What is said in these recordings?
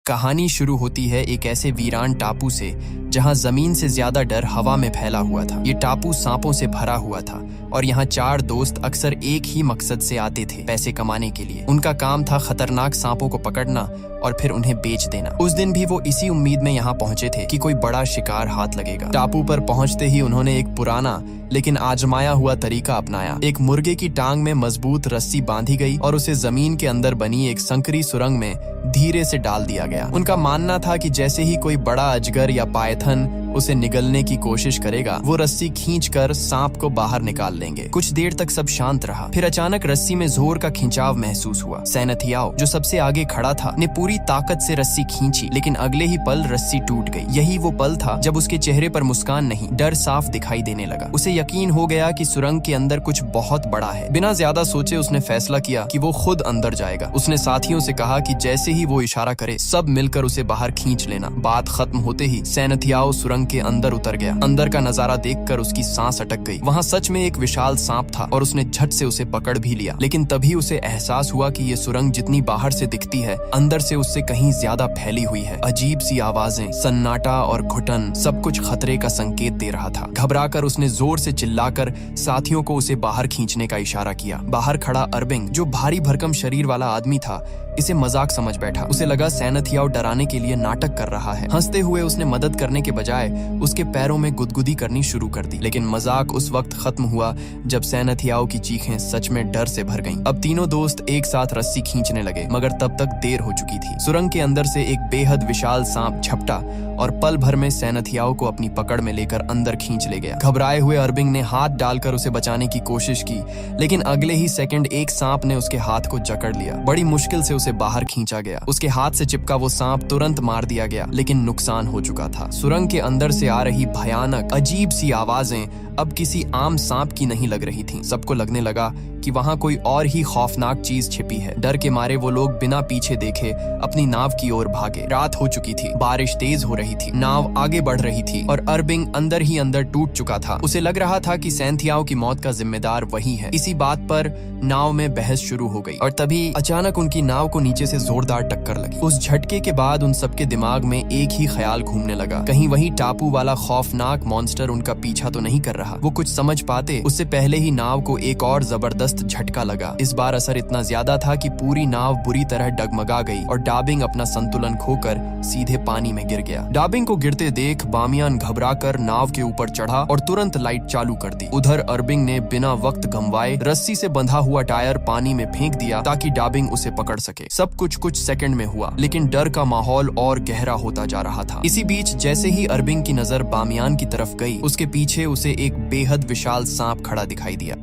कहानी शुरू होती है एक ऐसे वीरान टापू से जहां जमीन से ज्यादा डर हवा में फैला हुआ था। ये टापू सांपों से भरा हुआ था और यहाँ 4 दोस्त अक्सर एक ही मकसद से आते थे, पैसे कमाने के लिए। उनका काम था खतरनाक सांपों को पकड़ना और फिर उन्हें बेच देना। उस दिन भी वो इसी उम्मीद में यहाँ पहुंचे थे कि कोई बड़ा शिकार हाथ लगेगा। टापू पर पहुंचते ही उन्होंने एक पुराना लेकिन आजमाया हुआ तरीका अपनाया। एक मुर्गे की टांग में मजबूत रस्सी बांधी गई और उसे जमीन के अंदर बनी एक संकरी सुरंग में धीरे से डाल दिया गया। उनका मानना था कि जैसे ही कोई बड़ा अजगर या पायथन उसे निगलने की कोशिश करेगा, वो रस्सी खींचकर सांप को बाहर निकाल लेंगे। कुछ देर तक सब शांत रहा। फिर अचानक रस्सी में जोर का खिंचाव महसूस हुआ। सैनथियाओ, जो सबसे आगे खड़ा था, ने पूरी ताकत से रस्सी खींची, लेकिन अगले ही पल रस्सी टूट गई। यही वो पल था जब उसके चेहरे पर मुस्कान नहीं, डर साफ दिखाई देने लगा। उसे यकीन हो गया कि सुरंग के अंदर कुछ बहुत बड़ा है। बिना ज्यादा सोचे उसने फैसला किया कि वो खुद अंदर जाएगा। उसने साथियों से कहा कि जैसे ही वो इशारा करे, सब मिलकर उसे बाहर खींच लेना। बात खत्म होते ही सैनथियाओ सुरंग के अंदर उतर गया। अंदर का नजारा देखकर उसकी सांस अटक गई। वहाँ सच में एक विशाल सांप था और उसने झट से उसे पकड़ भी लिया। लेकिन तभी उसे एहसास हुआ कि ये सुरंग जितनी बाहर से दिखती है, अंदर से उससे कहीं ज्यादा फैली हुई है। अजीब सी आवाजें, सन्नाटा और घुटन, सब कुछ खतरे का संकेत दे रहा था। घबराकर उसने जोर से चिल्लाकर साथियों को उसे बाहर खींचने का इशारा किया। बाहर खड़ा अरबिंग, जो भारी भरकम शरीर वाला आदमी था, इसे मजाक समझ बैठा। उसे लगा सैनथियाओ डराने के लिए नाटक कर रहा है। हंसते हुए उसने मदद करने के बजाय उसके पैरों में गुदगुदी करनी शुरू कर दी। लेकिन मजाक उस वक्त खत्म हुआ जब सैनथियाओ की चीखें सच में डर से भर गईं। अब तीनों दोस्त एक साथ रस्सी खींचने लगे, मगर तब तक देर हो चुकी थी। सुरंग के अंदर से एक बेहद विशाल सांप झपटा और पल भर में सैनथियाओ को अपनी पकड़ में लेकर अंदर खींच ले गया। घबराए हुए अरबिंग ने हाथ डालकर उसे बचाने की कोशिश की, लेकिन अगले ही सेकंड एक सांप ने उसके हाथ को जकड़ लिया। बड़ी मुश्किल से उसे बाहर खींचा गया। उसके हाथ से चिपका वो सांप तुरंत मार दिया गया, लेकिन नुकसान हो चुका था। सुरंग के अंदर से आ रही भयानक अजीब सी आवाजें अब किसी आम सांप की नहीं लग रही थीं। सबको लगने लगा कि वहां कोई और ही खौफनाक चीज छिपी है। डर के मारे वो लोग बिना पीछे देखे अपनी नाव की ओर भागे। रात हो चुकी थी, बारिश तेज हो रही थी, नाव आगे बढ़ रही थी और अरबिंग अंदर ही अंदर टूट चुका था। उसे लग रहा था कि सैनथियाओ की मौत का जिम्मेदार वही है। इसी बात पर नाव में बहस शुरू हो गई और तभी अचानक उनकी नाव को नीचे से जोरदार टक्कर लगी। उस झटके के बाद उन सबके दिमाग में एक ही ख्याल घूमने लगा, कहीं वही टापू वाला खौफनाक मॉन्स्टर उनका पीछा तो नहीं कर रहा। वो कुछ समझ पाते उससे पहले ही नाव को एक और जबरदस्त झटका लगा। इस बार असर इतना ज्यादा था कि पूरी नाव बुरी तरह डगमगा गई और डाबिंग अपना संतुलन खोकर सीधे पानी में गिर गया। डाबिंग को गिरते देख बामियान घबराकर नाव के ऊपर चढ़ा और तुरंत लाइट चालू कर दी। उधर अरबिंग ने बिना वक्त गंवाए रस्सी से बंधा हुआ टायर पानी में फेंक दिया ताकि डाबिंग उसे पकड़ सके। सब कुछ सेकंड में हुआ, लेकिन डर का माहौल और गहरा होता जा रहा था। इसी बीच जैसे ही अरबिंग की नजर बामियान की तरफ गई, उसके पीछे उसे एक बेहद विशाल सांप खड़ा दिखाई दिया।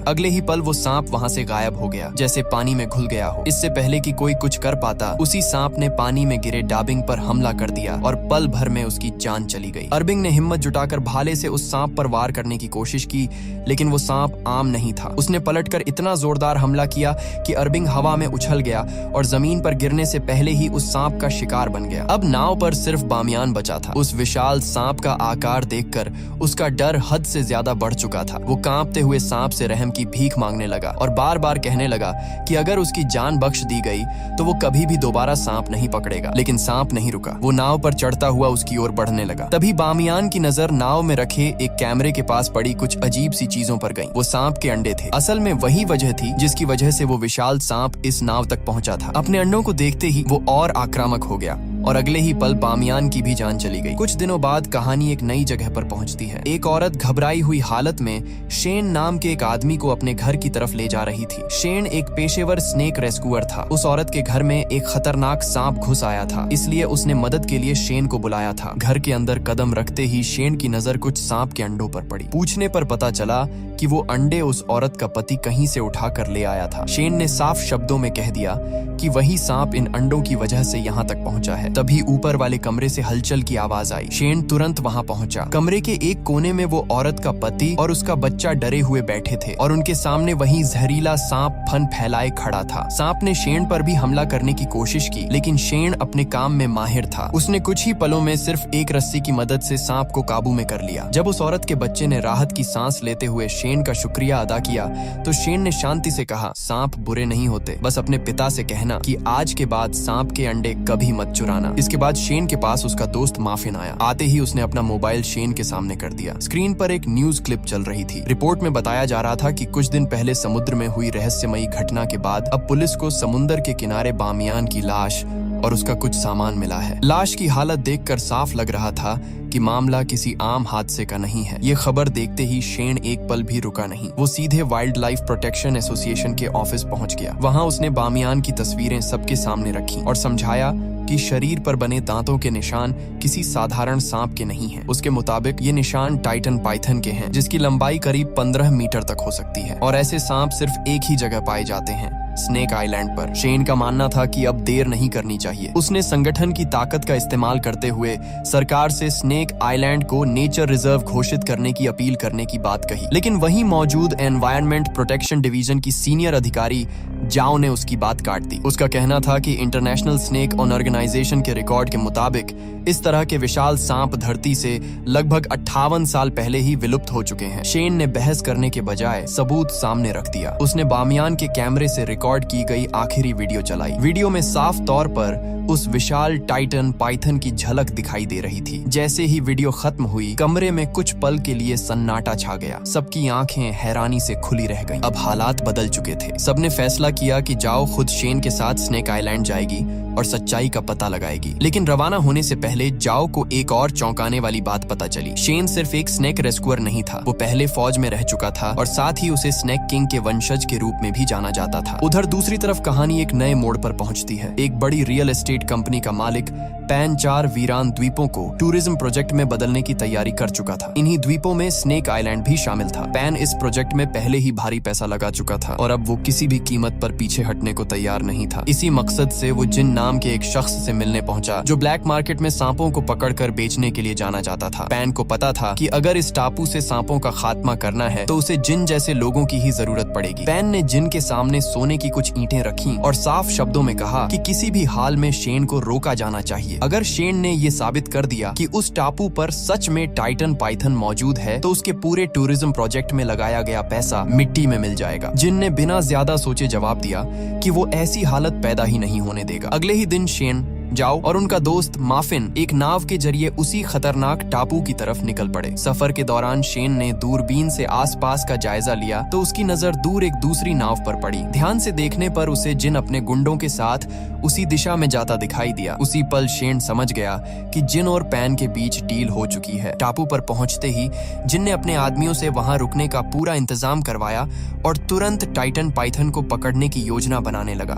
अगले ही पल वो सांप वहां से गायब हो गया, जैसे पानी में घुल गया हो। इससे पहले कि कोई कुछ कर पाता, उसी सांप ने पानी में गिरे डाबिंग पर हमला कर दिया और पल भर में उसकी जान चली गई। अरबिंग ने हिम्मत जुटाकर भाले से उस सांप पर वार करने की कोशिश की, लेकिन वो सांप आम नहीं था। उसने पलटकर इतना जोरदार हमला किया कि अरबिंग हवा में उछल गया और जमीन पर गिरने से पहले ही उस सांप का शिकार बन गया। अब नाव पर सिर्फ बामियान बचा था। उस विशाल सांप का आकार देखकर उसका डर हद से ज्यादा बढ़ चुका था। वो कांपते हुए सांप से रहम की भीख मांगने लगा और बार बार कहने लगा कि अगर उसकी जान बख्श दी गई तो वो कभी भी दोबारा सांप नहीं पकड़ेगा। लेकिन सांप नहीं रुका। वो नाव पर चढ़ता हुआ उसकी ओर बढ़ने लगा। तभी बामियान की नजर नाव में रखे एक कैमरे के पास पड़ी कुछ अजीब सी चीजों पर गई। वो सांप के अंडे थे। असल में वही वजह थी जिसकी वजह से वो विशाल सांप इस नाव तक पहुंचा था। अपने अंडों को देखते ही वो और आक्रामक हो गया और अगले ही पल बामियान की भी जान चली गई। कुछ दिनों बाद कहानी एक नई जगह पर पहुंचती है। एक औरत घबराई हुई हालत में शेन नाम के एक आदमी को अपने घर की तरफ ले जा रही थी। शेन एक पेशेवर स्नेक रेस्क्यूअर था। उस औरत के घर में एक खतरनाक सांप घुस आया था, इसलिए उसने मदद के लिए शेन को बुलाया था। घर के अंदर कदम रखते ही शेन की नजर कुछ सांप के अंडों पर पड़ी। पूछने पर पता चला कि वो अंडे उस औरत का पति कहीं से उठा कर ले आया था। शेन ने साफ शब्दों में कह दिया कि वही सांप इन अंडों की वजह से यहाँ तक पहुंचा है। तभी ऊपर वाले कमरे से हलचल की आवाज आई। शेन तुरंत वहां पहुंचा। कमरे के एक कोने में वो औरत का पति और उसका बच्चा डरे हुए बैठे थे और उनके सामने वही जहरीला सांप फन फैलाए खड़ा था। सांप ने शेन पर भी हमला करने की कोशिश की, लेकिन शेन अपने काम में माहिर था। उसने कुछ ही पलों में सिर्फ एक रस्सी की मदद से सांप को काबू में कर लिया। जब उस औरत के बच्चे ने राहत की सांस लेते हुए शेन का शुक्रिया अदा किया तो शेन ने शांति से कहा, सांप बुरे नहीं होते, बस अपने पिता से कहना कि आज के बाद सांप के अंडे कभी मत चुराना। इसके बाद शेन के पास उसका दोस्त माफिन आया। आते ही उसने अपना मोबाइल शेन के सामने कर दिया। स्क्रीन पर एक न्यूज क्लिप चल रही थी। रिपोर्ट में बताया जा रहा था कि कुछ दिन पहले समुद्र में हुई रहस्यमयी घटना के बाद अब पुलिस को समुद्र के किनारे बामियान की लाश और उसका कुछ सामान मिला है। लाश की हालत देखकर साफ लग रहा था कि मामला किसी आम हादसे का नहीं है। ये खबर देखते ही शेन एक पल भी रुका नहीं। वो सीधे वाइल्ड लाइफ प्रोटेक्शन एसोसिएशन के ऑफिस पहुंच गया। वहां उसने बामियान की तस्वीरें सबके सामने रखी और समझाया कि शरीर पर बने दांतों के निशान किसी साधारण सांप के नहीं हैं। उसके मुताबिक ये निशान टाइटन पाइथन के हैं, जिसकी लंबाई करीब 15 मीटर तक हो सकती है और ऐसे सांप सिर्फ एक ही जगह पाए जाते हैं, स्नेक आइलैंड पर। शेन का मानना था कि अब देर नहीं करनी चाहिए। उसने संगठन की ताकत का इस्तेमाल करते हुए सरकार से स्नेक आइलैंड को नेचर रिजर्व घोषित करने की अपील करने की बात कही, लेकिन वहीं मौजूद एनवायरनमेंट प्रोटेक्शन डिवीजन की सीनियर अधिकारी जाओ ने उसकी बात काट दी। उसका कहना था कि इंटरनेशनल स्नेक ऑर्गेनाइजेशन के रिकॉर्ड के मुताबिक इस तरह के विशाल सांप धरती से लगभग 58 साल पहले ही विलुप्त हो चुके हैं। शेन ने बहस करने के बजाय सबूत सामने रख दिया। उसने बामियान के कैमरे से रिकॉर्ड की गई आखिरी वीडियो चलाई। वीडियो में साफ तौर पर उस विशाल टाइटन पाइथन की झलक दिखाई दे रही थी। जैसे ही वीडियो खत्म हुई, कमरे में कुछ पल के लिए सन्नाटा छा गया। सबकी आंखें हैरानी से खुली रह गईं। अब हालात बदल चुके थे। सबने फैसला किया कि जाओ खुद शेन के साथ स्नेक आइलैंड जाएगी और सच्चाई का पता लगाएगी। लेकिन रवाना होने से पहले जाओ को एक और चौंकाने वाली बात पता चली। शेन सिर्फ एक स्नेक रेस्क्यूअर नहीं था, वो पहले फौज में रह चुका था और साथ ही उसे स्नेक किंग के वंशज के रूप में भी जाना जाता था। उधर दूसरी तरफ कहानी एक नए मोड़ पर पहुंचती है। एक बड़ी रियल एस्टेट कंपनी का मालिक पैन 4 वीरान द्वीपों को टूरिज्म प्रोजेक्ट में बदलने की तैयारी कर चुका था। इन्हीं द्वीपों में स्नेक आइलैंड भी शामिल था। पैन इस प्रोजेक्ट में पहले ही भारी पैसा लगा चुका था और अब वो किसी भी कीमत पर पीछे हटने को तैयार नहीं था। इसी मकसद से वो जिन नाम के एक शख्स से मिलने पहुंचा जो ब्लैक मार्केट में सांपों को पकड़कर बेचने के लिए जाना जाता था। पैन को पता था कि अगर इस टापू से सांपों का खात्मा करना है तो उसे जिन जैसे लोगों की ही जरूरत पड़ेगी। पैन ने जिन के सामने सोने की कुछ ईंटें रखी और साफ शब्दों में कहा कि किसी भी हाल में शेन को रोका जाना चाहिए। अगर शेन ने ये साबित कर दिया कि उस टापू पर सच में टाइटन पाइथन मौजूद है तो उसके पूरे टूरिज्म प्रोजेक्ट में लगाया गया पैसा मिट्टी में मिल जाएगा। जिन ने बिना ज्यादा सोचे जवाब दिया कि वो ऐसी हालत पैदा ही नहीं होने देगा। अगले ही दिन शेन, जाओ और उनका दोस्त माफिन एक नाव के जरिए उसी खतरनाक टापू की तरफ निकल पड़े। सफर के दौरान शेन ने दूरबीन से आसपास का जायजा लिया तो उसकी नजर दूर एक दूसरी नाव पर पड़ी। ध्यान से देखने पर उसे जिन अपने गुंडों के साथ उसी दिशा में जाता दिखाई दिया। उसी पल शेन समझ गया कि जिन और पैन के बीच डील हो चुकी है। टापू पर पहुंचते ही जिन ने अपने आदमियों से वहां रुकने का पूरा इंतजाम करवाया और तुरंत टाइटन पाइथन को पकड़ने की योजना बनाने लगा।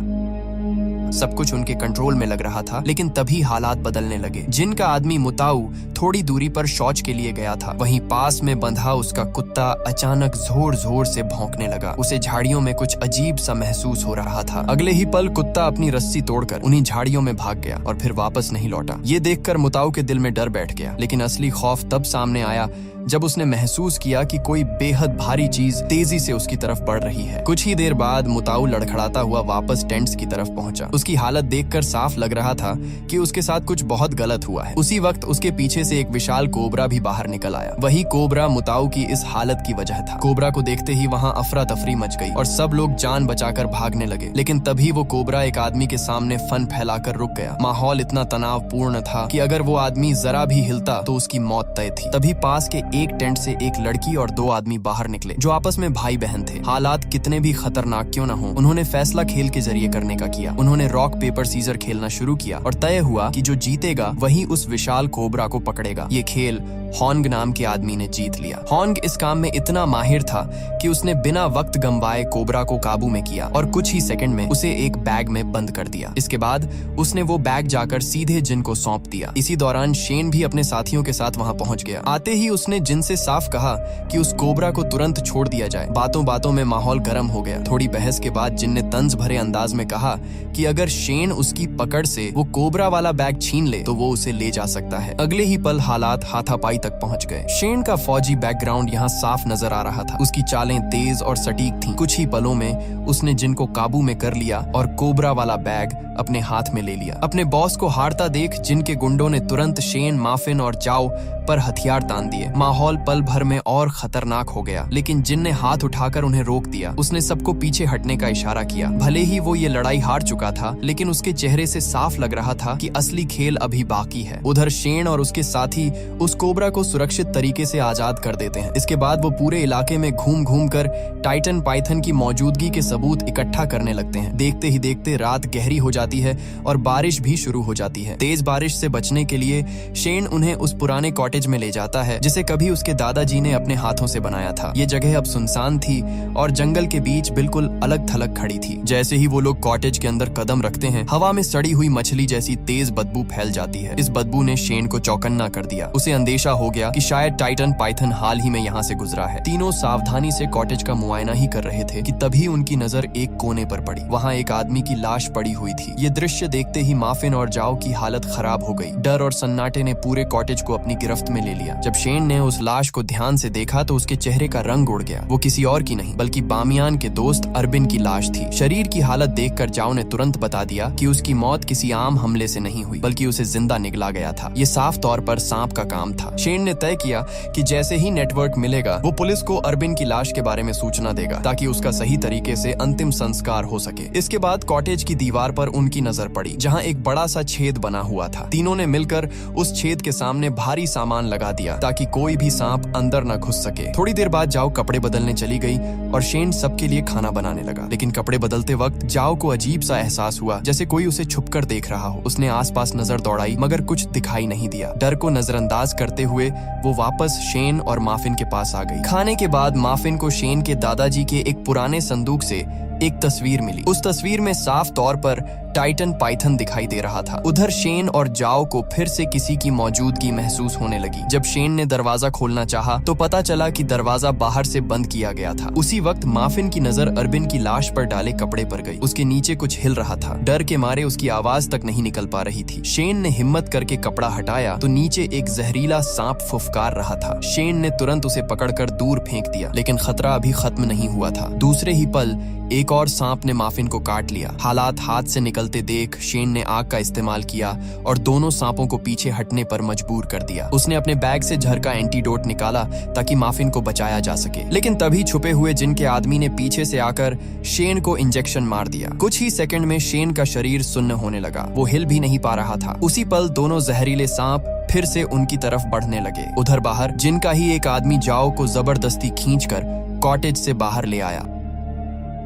सब कुछ उनके कंट्रोल में लग रहा था, लेकिन तभी हालात बदलने लगे। जिन का आदमी मुताऊ थोड़ी दूरी पर शौच के लिए गया था, वहीं पास में बंधा उसका कुत्ता अचानक जोर जोर से भौंकने लगा। उसे झाड़ियों में कुछ अजीब सा महसूस हो रहा था। अगले ही पल कुत्ता अपनी रस्सी तोड़कर उन्हीं झाड़ियों में भाग गया और फिर वापस नहीं लौटा। ये देखकर मुताऊ के दिल में डर बैठ गया, लेकिन असली खौफ तब सामने आया जब उसने महसूस किया कि कोई बेहद भारी चीज तेजी से उसकी तरफ बढ़ रही है। कुछ ही देर बाद मुताऊ लड़खड़ाता हुआ वापस टेंट्स की तरफ पहुंचा। उसकी हालत देखकर साफ लग रहा था कि उसके साथ कुछ बहुत गलत हुआ है। उसी वक्त उसके पीछे से एक विशाल कोबरा भी बाहर निकल आया। वही कोबरा मुताऊ की इस हालत की वजह था। कोबरा को देखते ही वहां अफरा तफरी मच गई और सब लोग जान बचाकर भागने लगे, लेकिन तभी वो कोबरा एक आदमी के सामने फन फैलाकर रुक गया। माहौल इतना तनावपूर्ण था कि अगर वो आदमी जरा भी हिलता तो उसकी मौत तय थी। तभी पास के एक टेंट से एक लड़की और 2 आदमी बाहर निकले जो आपस में भाई बहन थे। हालात कितने भी खतरनाक क्यों न हो, उन्होंने फैसला खेल के जरिए करने का किया। उन्होंने रॉक पेपर सीजर खेलना शुरू किया और तय हुआ कि जो जीतेगा वही उस विशाल कोबरा को पकड़ेगा। ये खेल हॉन्ग नाम के आदमी ने जीत लिया। हॉन्ग इस काम में इतना माहिर था कि उसने बिना वक्त गंवाए कोबरा को काबू में किया और कुछ ही सेकंड में उसे एक बैग में बंद कर दिया। इसके बाद उसने वो बैग जाकर सीधे जिन को सौंप दिया। इसी दौरान शेन भी अपने साथियों के साथ वहां पहुंच गया। आते ही उसने जिन से साफ कहा कि उस कोबरा को तुरंत छोड़ दिया जाए। बातों बातों में माहौल गर्म हो गया। थोड़ी बहस के बाद जिन ने तंज भरे अंदाज में कहा कि अगर शेन उसकी पकड़ से वो कोबरा वाला बैग छीन ले तो वो उसे ले जा सकता है। अगले ही पल हालात हाथापाई तक पहुंच गए। शेन का फौजी बैकग्राउंड यहाँ साफ नजर आ रहा था। उसकी चालें तेज और सटीक थीं। कुछ ही पलों में उसने जिनको काबू में कर लिया और कोबरा वाला बैग अपने हाथ में ले लिया। अपने बॉस को हारता देख जिनके गुंडों ने तुरंत शेन, माफिन और जाओ पर हथियार तान दिए। माहौल पल भर में और खतरनाक हो गया, लेकिन जिन ने हाथ उठाकर उन्हें रोक दिया। उसने सबको पीछे हटने का इशारा किया। भले ही वो ये लड़ाई हार चुका था, लेकिन उसके चेहरे से साफ लग रहा था कि असली खेल अभी बाकी है। उधर शेन और उसके साथी उस कोबरा को सुरक्षित तरीके से आजाद कर देते हैं। इसके बाद वो पूरे इलाके में घूम घूम कर टाइटन पाइथन की मौजूदगी के सबूत इकट्ठा करने लगते हैं। देखते ही देखते रात गहरी हो जाती है और बारिश भी शुरू हो जाती है। तेज बारिश से बचने के लिए शेन उन्हें उस पुराने कॉटेज में ले जाता है जिसे कभी उसके दादाजी ने अपने हाथों से बनाया था। ये जगह अब सुनसान थी और जंगल के बीच बिल्कुल अलग थलग खड़ी थी। जैसे ही वो लोग कॉटेज के अंदर कदम रखते हैं, हवा में सड़ी हुई मछली जैसी तेज बदबू फैल जाती है। इस बदबू ने शेन को चौकन्ना कर दिया। उसे अंदेशा हो गया कि शायद टाइटन पाइथन हाल ही में यहाँ से गुजरा है। तीनों सावधानी से कॉटेज का मुआयना ही कर रहे थे कि तभी उनकी नजर एक कोने पर पड़ी। वहाँ एक आदमी की लाश पड़ी हुई थी। ये दृश्य देखते ही माफिन और जाओ की हालत खराब हो गई। डर और सन्नाटे ने पूरे कॉटेज को अपनी गिरफ्त में ले लिया। जब शेन ने उस लाश को ध्यान से देखा तो उसके चेहरे का रंग उड़ गया। वो किसी और की नहीं बल्कि बामियान के दोस्त अरबिन की लाश थी। शरीर की हालत देखकर जाओ ने तुरंत बता दिया कि उसकी मौत किसी आम हमले से नहीं हुई बल्कि उसे जिंदा निगला गया था। ये साफ तौर पर सांप का काम था। शेन ने तय किया कि जैसे ही नेटवर्क मिलेगा वो पुलिस को अरबिन की लाश के बारे में सूचना देगा ताकि उसका सही तरीके से अंतिम संस्कार हो सके। इसके बाद कॉटेज की दीवार पर उनकी नजर पड़ी जहाँ एक बड़ा सा छेद बना हुआ था। तीनों ने मिलकर उस छेद के सामने भारी सामान लगा दिया ताकि कोई भी सांप अंदर न घुस सके। थोड़ी देर बाद जाओ कपड़े बदलने चली गई और शेन सबके लिए खाना बनाने लगा। लेकिन कपड़े बदलते वक्त जाओ को अजीब सा एहसास हुआ जैसे कोई उसे छुपकर देख रहा हो। उसने आसपास नजर दौड़ाई मगर कुछ दिखाई नहीं दिया। डर को नजरअंदाज करते हुए वो वापस शेन और माफिन के पास आ गई। खाने के बाद माफिन को शेन के दादाजी के एक पुराने संदूक से एक तस्वीर मिली। उस तस्वीर में साफ तौर पर टाइटन पाइथन दिखाई दे रहा था। उधर शेन और जाओ को फिर से किसी की मौजूदगी महसूस होने लगी। जब शेन ने दरवाजा खोलना चाहा तो पता चला कि दरवाजा बाहर से बंद किया गया था। उसी वक्त माफिन की नजर अरबिन की लाश पर डाले कपड़े पर गई। उसके नीचे कुछ हिल रहा था। डर के मारे उसकी आवाज तक नहीं निकल पा रही थी। शेन ने हिम्मत करके कपड़ा हटाया तो नीचे एक जहरीला सांप फुफकार रहा था। शेन ने तुरंत उसे पकड़कर दूर फेंक दिया, लेकिन खतरा अभी खत्म नहीं हुआ था। दूसरे ही पल एक और सांप ने माफिन को काट लिया। हालात हाथ से निकलते देख शेन ने आग का इस्तेमाल किया और दोनों सांपों को पीछे हटने पर मजबूर कर दिया। उसने अपने बैग से जहर का एंटीडोट निकाला ताकि माफिन को बचाया जा सके। लेकिन तभी छुपे हुए जिन के आदमी ने पीछे से आकर शेन को इंजेक्शन मार दिया। कुछ ही सेकंड में शेन का शरीर सुन्न होने लगा। वो हिल भी नहीं पा रहा था। उसी पल दोनों जहरीले सांप फिर से उनकी तरफ बढ़ने लगे। उधर बाहर जिनका ही एक आदमी जाओ को जबरदस्ती खींचकर कॉटेज से बाहर ले आया।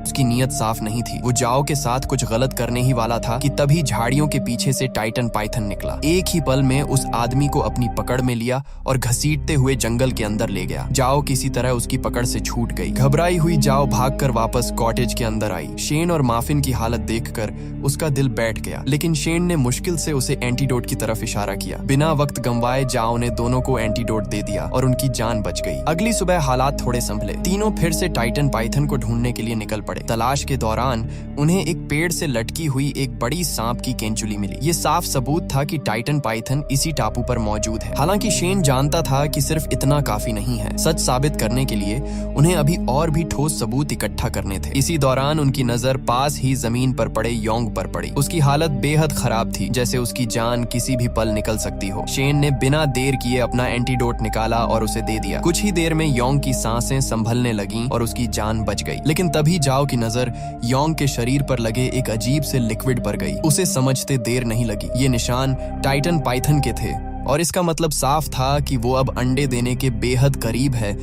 उसकी नीयत साफ नहीं थी। वो जाओ के साथ कुछ गलत करने ही वाला था कि तभी झाड़ियों के पीछे से टाइटन पाइथन निकला। एक ही पल में उस आदमी को अपनी पकड़ में लिया और घसीटते हुए जंगल के अंदर ले गया। जाओ किसी तरह उसकी पकड़ से छूट गई। घबराई हुई जाओ भागकर वापस कॉटेज के अंदर आई। शेन और माफिन की हालत देखकर उसका दिल बैठ गया, लेकिन शेन ने मुश्किल से उसे एंटीडोट की तरफ इशारा किया। बिना वक्त गंवाए जाओ ने दोनों को एंटीडोट दे दिया और उनकी जान बच गई। अगली सुबह हालात थोड़े संभले। तीनों फिर से टाइटन पाइथन को ढूंढने के लिए निकल पड़े। तलाश के दौरान उन्हें एक पेड़ से लटकी हुई एक बड़ी सांप की केंचुली मिली। ये साफ सबूत था कि टाइटन पाइथन इसी टापू पर मौजूद है। हालांकि शेन जानता था कि सिर्फ इतना काफी नहीं है। सच साबित करने के लिए उन्हें अभी और भी ठोस सबूत इकट्ठा करने थे। इसी दौरान उनकी नजर पास ही जमीन पर पड़े योंग पर पड़ी। उसकी हालत बेहद खराब थी, जैसे उसकी जान किसी भी पल निकल सकती हो। शेन ने बिना देर किए अपना एंटीडोट निकाला और उसे दे दिया। कुछ ही देर में योंग की सांसें संभलने लगीं और उसकी जान बच गई। लेकिन तभी जाओ की नजर योंग के शरीर पर लगे एक अजीब से लिक्विड पर गई। उसे समझते देर नहीं लगी। ये निशान टाइटन पाइथन के थे और इसका मतलब साफ था कि वो अब अंडे देने के बेहद करीब है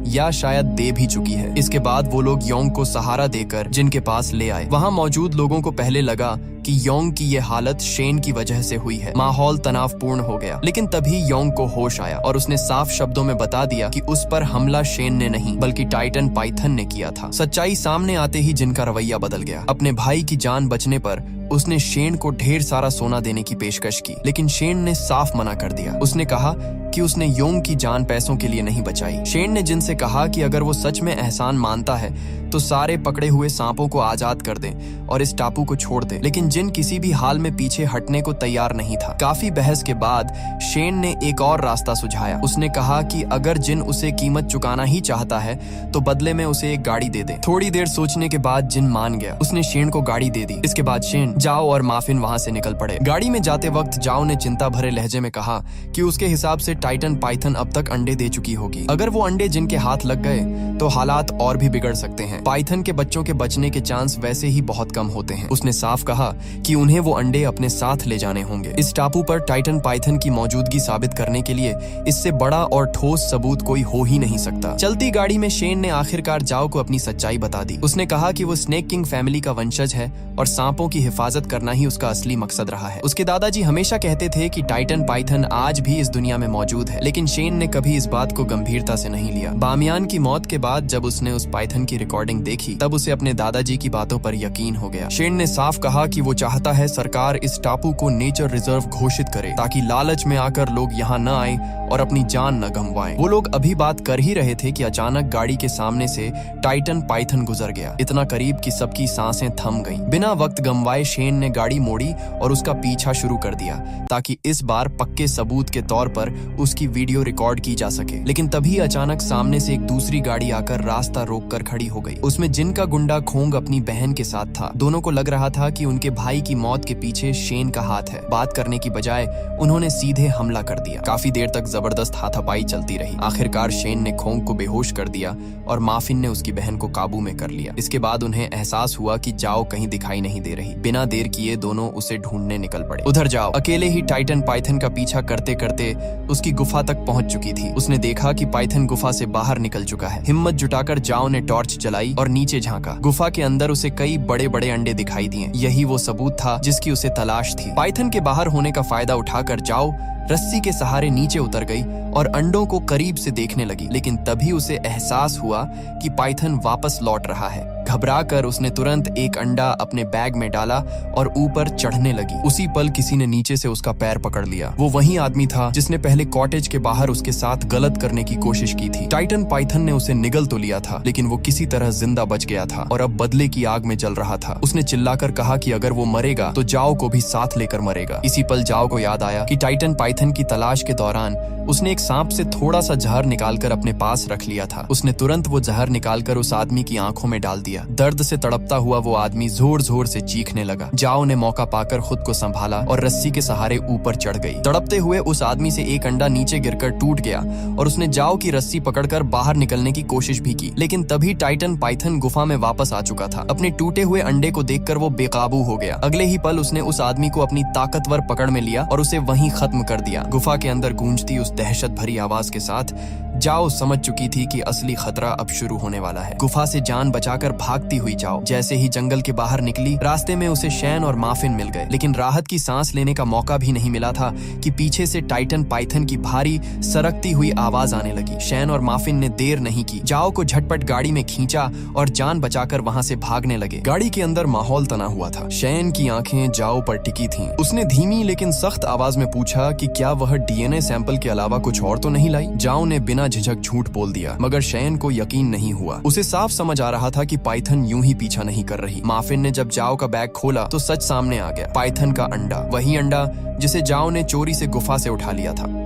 या शायद दे भी चुकी है। इसके बाद वो लोग योंग को सहारा देकर जिनके पास ले आए। वहाँ मौजूद लोगों को पहले लगा कि योंग की ये हालत शेन की वजह से हुई है। माहौल तनावपूर्ण हो गया, लेकिन तभी योंग को होश आया और उसने साफ शब्दों में बता दिया कि उस पर हमला शेन ने नहीं बल्कि टाइटन पाइथन ने किया था। सच्चाई सामने आते ही जिनका रवैया बदल गया। अपने भाई की जान बचने पर उसने शेन को ढेर सारा सोना देने की पेशकश की, लेकिन शेन ने साफ मना कर दिया। उसने कहा कि उसने योंग की जान पैसों के लिए नहीं बचाई। शेन ने जिनसे कहा कि अगर वो सच में एहसान मानता है तो सारे पकड़े हुए सांपों को आजाद कर दें और इस टापू को छोड़ दे। लेकिन जिन किसी भी हाल में पीछे हटने को तैयार नहीं था। काफी बहस के बाद शेन ने एक और रास्ता सुझाया। उसने कहा कि अगर जिन उसे कीमत चुकाना ही चाहता है तो बदले में उसे एक गाड़ी दे दे। थोड़ी देर सोचने के बाद जिन मान गया। उसने शेन को गाड़ी दे दी। इसके बाद शेन, जाओ और माफिन वहां से निकल पड़े। गाड़ी में जाते वक्त जाओ ने चिंता भरे लहजे में कहा कि उसके हिसाब से टाइटन पाइथन अब तक अंडे दे चुकी होगी। अगर वो अंडे जिन के हाथ लग गए तो हालात और भी बिगड़ सकते हैं। पाइथन के बच्चों के बचने के चांस वैसे ही बहुत कम होते हैं। उसने साफ कहा कि उन्हें वो अंडे अपने साथ ले जाने होंगे। इस टापू पर टाइटन पाइथन की मौजूदगी साबित करने के लिए इससे बड़ा और ठोस सबूत कोई हो ही नहीं सकता। चलती गाड़ी में शेन ने आखिरकार जाओ को अपनी सच्चाई बता दी। उसने कहा कि वो स्नेक किंग फैमिली का वंशज है और सांपों की हिफाजत करना ही उसका असली मकसद रहा है। उसके दादाजी हमेशा कहते थे कि टाइटन पाइथन आज भी इस दुनिया में मौजूद है, लेकिन शेन ने कभी इस बात को गंभीरता से नहीं लिया। बामियान की मौत के बाद जब उसने उस पाइथन की रिकॉर्डिंग देखी तब उसे अपने दादाजी की बातों पर यकीन हो गया। शेन ने साफ कहा कि वो चाहता है सरकार इस टापू को नेचर रिजर्व घोषित करे ताकि लालच में आकर लोग यहाँ न आए और अपनी जान न गंवाएं। वो लोग अभी बात कर ही रहे थे कि अचानक गाड़ी के सामने से टाइटन पाइथन गुजर गया, इतना करीब कि सबकी सांसें थम गईं। बिना वक्त गंवाए शेन ने गाड़ी मोड़ी और उसका पीछा शुरू कर दिया ताकि इस बार पक्के सबूत के तौर पर उसकी वीडियो रिकॉर्ड की जा सके। लेकिन तभी अचानक सामने से एक दूसरी गाड़ी आकर रास्ता रोककर खड़ी हो गई। उसमें जिन का गुंडा खोंग अपनी बहन के साथ था। दोनों को लग रहा था कि उनके भाई की मौत के पीछे शेन का हाथ है। बात करने की बजाय उन्होंने सीधे हमला कर दिया। काफी देर तक जबरदस्त हाथापाई चलती रही। आखिरकार शेन ने खोंग को बेहोश कर दिया और माफिन ने उसकी बहन को काबू में कर लिया। इसके बाद उन्हें एहसास हुआ कि जाओ कहीं दिखाई नहीं दे रही। बिना देर किए दोनों उसे ढूंढने निकल पड़े। उधर जाओ अकेले ही टाइटन पाइथन का पीछा करते करते उसकी गुफा तक पहुंच चुकी थी। उसने देखा कि पाइथन गुफा से बाहर निकल चुका है। हिम्मत जुटाकर जाओ ने टॉर्च जलाई और नीचे झांका। गुफा के अंदर उसे कई बड़े बड़े अंडे दिखाई दिए। यही वो सबूत था जिसकी उसे तलाश थी। पाइथन के बाहर होने का फायदा उठाकर जाओ रस्सी के सहारे नीचे उतर गई और अंडों को करीब से देखने लगी। लेकिन तभी उसे एहसास हुआ कि पाइथन वापस लौट रहा है। घबराकर उसने तुरंत एक अंडा अपने बैग में डाला और ऊपर चढ़ने लगी। उसी पल किसी ने नीचे से उसका पैर पकड़ लिया। वो वही आदमी था जिसने पहले कॉटेज के बाहर उसके साथ गलत करने की कोशिश की थी। टाइटन पाइथन ने उसे निगल तो लिया था, लेकिन वो किसी तरह जिंदा बच गया था और अब बदले की आग में जल रहा था। उसने चिल्लाकर कहा कि अगर वो मरेगा तो जाओ को भी साथ लेकर मरेगा। इसी पल जाओ को याद आया कि टाइटन पाइथन की तलाश के दौरान उसने एक सांप से थोड़ा सा जहर निकालकर अपने पास रख लिया था। उसने तुरंत वो जहर निकालकर उस आदमी की आंखों में डाल दिया। दर्द से तड़पता हुआ वो आदमी जोर जोर से चीखने लगा। जाओ ने मौका पाकर खुद को संभाला और रस्सी के सहारे ऊपर चढ़ गई। तड़पते हुए उस आदमी से एक अंडा नीचे गिरकर टूट गया और उसने जाओ की रस्सी पकड़कर बाहर निकलने की कोशिश भी की। लेकिन तभी टाइटन पाइथन गुफा में वापस आ चुका था। अपने टूटे हुए अंडे को देखकर वो बेकाबू हो गया। अगले ही पल उसने उस आदमी को अपनी ताकतवर पकड़ में लिया और उसे वहीं खत्म कर दिया। गुफा के अंदर गूंजती उस दहशत भरी आवाज के साथ जाओ समझ चुकी थी कि असली खतरा अब शुरू होने वाला है। गुफा से जान बचाकर भागती हुई जाओ जैसे ही जंगल के बाहर निकली, रास्ते में उसे शैन और माफिन मिल गए। लेकिन राहत की सांस लेने का मौका भी नहीं मिला था कि पीछे से टाइटन पाइथन की भारी सरकती हुई आवाज आने लगी। शैन और माफिन ने देर नहीं की, जाओ को झटपट गाड़ी में खींचा और जान बचाकर वहां से भागने लगे। गाड़ी के अंदर माहौल तना हुआ था। शैन की आंखें जाओ पर टिकी थीं। उसने धीमी लेकिन सख्त आवाज में पूछा कि क्या वह डीएनए सैंपल के अलावा कुछ और तो नहीं लाई। जाओ ने बिना झिझक झूठ बोल दिया, मगर शैन को यकीन नहीं हुआ। उसे साफ समझ आ रहा था कि पाइथन यूं ही पीछा नहीं कर रही। माफिन ने जब जाओ का बैग खोला तो सच सामने आ गया। पाइथन का अंडा, वही अंडा जिसे जाओ ने चोरी से गुफा से उठा लिया था।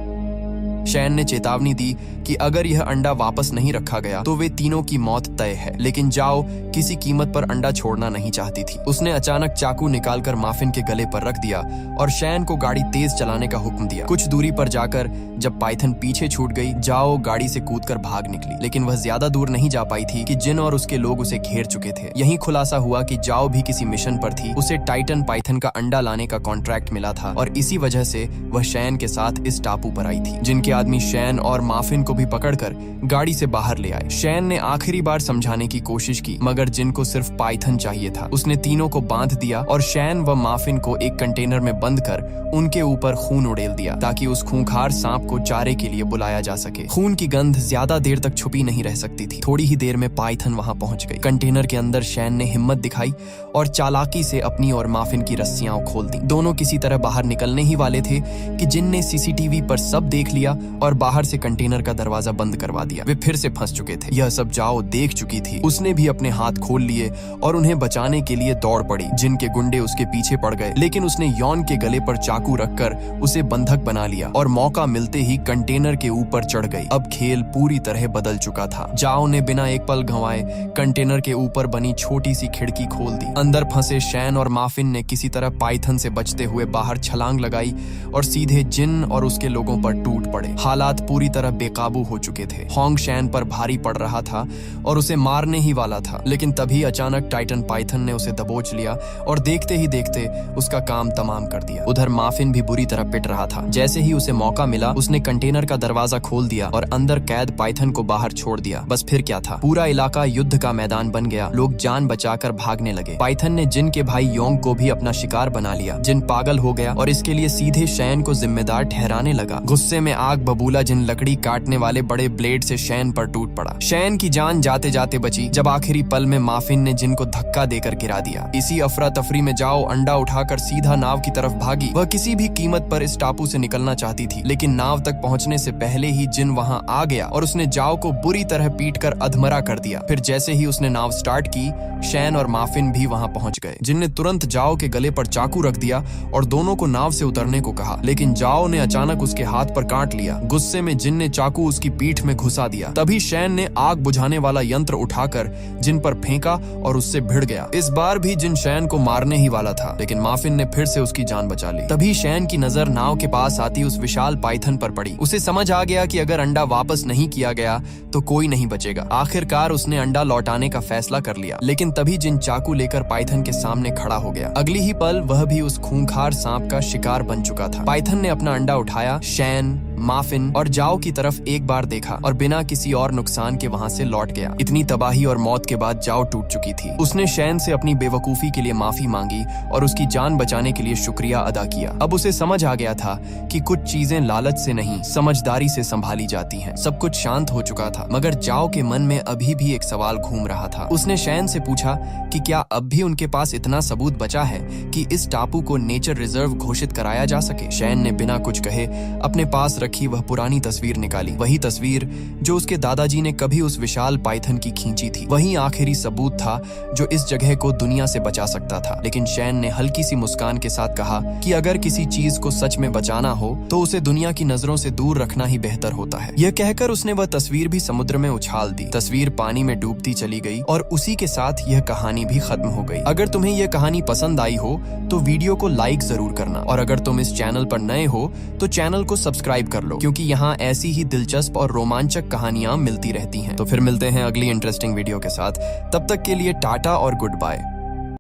शैन ने चेतावनी दी कि अगर यह अंडा वापस नहीं रखा गया तो वे तीनों की मौत तय है। लेकिन जाओ किसी कीमत पर अंडा छोड़ना नहीं चाहती थी। उसने अचानक चाकू निकालकर माफिन के गले पर रख दिया और शैन को गाड़ी तेज चलाने का हुक्म दिया। कुछ दूरी पर जाकर जब पाइथन पीछे छूट गई, जाओ गाड़ी से कूदकर भाग निकली। लेकिन वह ज्यादा दूर नहीं जा पाई थी कि जिन और उसके लोग उसे घेर चुके थे। यही खुलासा हुआ कि जाओ भी किसी मिशन पर थी। उसे टाइटन पाइथन का अंडा लाने का कॉन्ट्रैक्ट मिला था और इसी वजह से वह शैन के साथ इस टापू पर आई थी। जिनके आदमी शैन और माफिन को भी पकड़कर गाड़ी से बाहर ले आए। शैन ने आखिरी बार समझाने की कोशिश की, मगर जिन को सिर्फ पाइथन चाहिए था। उसने तीनों को बांध दिया और शैन व माफिन को एक कंटेनर में बंद कर उनके ऊपर खून उड़ेल दिया ताकि उस खूंखार सांप को चारे के लिए बुलाया जा सके। खून की गंध ज्यादा देर तक छुपी नहीं रह सकती थी। थोड़ी ही देर में पाइथन वहां पहुंच गई। कंटेनर के अंदर शैन ने हिम्मत दिखाई और चालाकी से अपनी और माफिन की रस्सियां खोल दी। दोनों किसी तरह बाहर निकलने ही वाले थे कि जिन ने सीसीटीवी पर सब देख लिया और बाहर से कंटेनर का दरवाजा बंद करवा दिया। वे फिर से फंस चुके थे। यह सब जाओ देख चुकी थी। उसने भी अपने हाथ खोल लिए और उन्हें बचाने के लिए दौड़ पड़ी। जिन के गुंडे उसके पीछे पड़ गए, लेकिन उसने यॉन के गले पर चाकू रखकर उसे बंधक बना लिया और मौका मिलते ही कंटेनर के ऊपर चढ़ गई। अब खेल पूरी तरह बदल चुका था। जाओ ने बिना एक पल गंवाए कंटेनर के ऊपर बनी छोटी सी खिड़की खोल दी। अंदर फंसे शैन और माफिन ने किसी तरह पाइथन से बचते हुए बाहर छलांग लगाई और सीधे जिन और उसके लोगों पर टूट पड़े। हालात पूरी तरह बेकाबू हो चुके थे। होंग शैन पर भारी पड़ रहा था और उसे मारने ही वाला था, लेकिन तभी अचानक टाइटन पाइथन ने उसे दबोच लिया और देखते ही देखते उसका काम तमाम कर दिया। उधर माफिन भी बुरी तरह पिट रहा था। जैसे ही उसे मौका मिला, उसने कंटेनर का दरवाजा खोल दिया और अंदर कैद पाइथन को बाहर छोड़ दिया। बस फिर क्या था, पूरा इलाका युद्ध का मैदान बन गया। लोग जान बचाकर भागने लगे। पाइथन ने जिन के भाई योंग को भी अपना शिकार बना लिया। जिन पागल हो गया और इसके लिए सीधे शैन को जिम्मेदार ठहराने लगा। गुस्से में आग बबूला जिन लकड़ी काटने वाले बड़े ब्लेड से शैन पर टूट पड़ा। शैन की जान जाते जाते बची, जब आखिरी पल में माफिन ने जिन को धक्का देकर गिरा दिया। इसी अफरा तफरी में जाओ अंडा उठाकर सीधा नाव की तरफ भागी। वह किसी भी कीमत पर इस टापू से निकलना चाहती थी, लेकिन नाव तक पहुंचने से पहले ही जिन वहां आ गया और उसने जाओ को बुरी तरह पीटकर अधमरा कर दिया। फिर जैसे ही उसने नाव स्टार्ट की, शैन और माफिन भी वहां पहुंच गए। जिन ने तुरंत जाओ के गले पर चाकू रख दिया और दोनों को नाव से उतरने को कहा, लेकिन जाओ ने अचानक उसके हाथ पर काट लिया। गुस्से में जिन ने चाकू उसकी पीठ में घुसा दिया। तभी शैन ने आग बुझाने वाला यंत्र उठाकर जिन पर फेंका और उससे भिड़ गया। इस बार भी जिन शैन को मारने ही वाला था, लेकिन माफिन ने फिर से उसकी जान बचा ली। तभी शैन की नजर नाव के पास आती उस विशाल पाइथन पर पड़ी। उसे समझ आ गया कि अगर अंडा वापस नहीं किया गया तो कोई नहीं बचेगा। आखिरकार उसने अंडा लौटाने का फैसला कर लिया, लेकिन तभी जिन चाकू लेकर पाइथन के सामने खड़ा हो गया। अगली ही पल वह भी उस खूंखार सांप का शिकार बन चुका था। पाइथन ने अपना अंडा उठाया, शैन, माफिन और जाओ की तरफ एक बार देखा और बिना किसी और नुकसान के वहां से लौट गया। इतनी तबाही और मौत के बाद जाओ टूट चुकी थी। उसने शैन से अपनी बेवकूफी के लिए माफी मांगी और उसकी जान बचाने के लिए शुक्रिया अदा किया। अब उसे समझ आ गया था कि कुछ चीजें लालच से नहीं, समझदारी से संभाली जाती हैं। सब कुछ शांत हो चुका था, मगर जाओ के मन में अभी भी एक सवाल घूम रहा था। उसने शैन से पूछा कि क्या अब भी उनके पास इतना सबूत बचा है कि इस टापू को नेचर रिजर्व घोषित कराया जा सके। शैन ने बिना कुछ कहे अपने पास रखी वह पुरानी तस्वीर निकाली। वही तस्वीर जो उसके दादाजी ने कभी उस विशाल पाइथन की खींची थी। वही आखिरी सबूत था जो इस जगह को दुनिया से बचा सकता था। लेकिन शैन ने हल्की सी मुस्कान के साथ कहा कि अगर किसी चीज को सच में बचाना हो तो उसे दुनिया की नजरों से दूर रखना ही बेहतर होता है। यह कहकर उसने वह तस्वीर भी समुद्र में उछाल दी। तस्वीर पानी में डूबती चली गई और उसी के साथ यह कहानी भी खत्म हो गई। अगर तुम्हें यह कहानी पसंद आई हो तो वीडियो को लाइक जरूर करना, और अगर तुम इस चैनल पर नए हो तो चैनल को सब्सक्राइब कर लो, क्योंकि यहाँ ऐसी ही दिलचस्प और रोमांचक कहानियां मिलती रहती हैं। तो फिर मिलते हैं अगली इंटरेस्टिंग वीडियो के साथ। तब तक के लिए टाटा और गुड बाय।